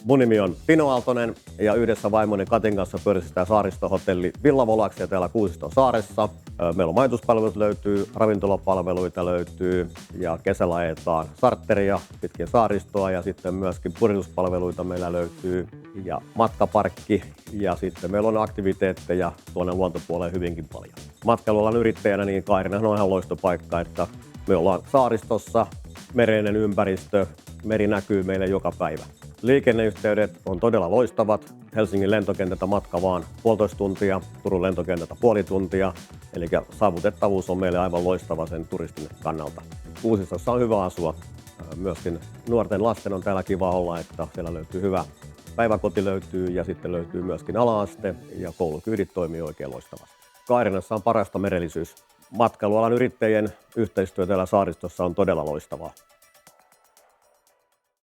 Mun nimi on Pino Aaltonen ja yhdessä vaimoni Katin kanssa pyöristetään saaristohotelli Villa Volaksia täällä Kuusiston saaressa. Meillä on majoituspalvelut löytyy, ravintolapalveluita löytyy ja kesällä ajetaan charteria pitkin saaristoa ja sitten myöskin purjehduspalveluita meillä löytyy ja matkaparkki ja sitten meillä on aktiviteetteja tuonne luontopuoleen hyvinkin paljon. Matkailualan yrittäjänä niin Kairinahan on ihan loistopaikka, että me ollaan saaristossa, mereinen ympäristö, meri näkyy meille joka päivä. Liikenneyhteydet on todella loistavat. Helsingin lentokentältä matka vaan 1,5 tuntia, Turun lentokentältä puoli tuntia. Eli saavutettavuus on meille aivan loistava sen turistin kannalta. Kuusistossa on hyvä asua. Myöskin nuorten lasten on täällä kiva olla, että siellä löytyy hyvä päiväkoti löytyy ja sitten löytyy myöskin ala-aste ja koulukyydit toimii oikein loistavasti. Kairinassa on parasta merellisyys. Matkailualan yrittäjien yhteistyö täällä saaristossa on todella loistavaa.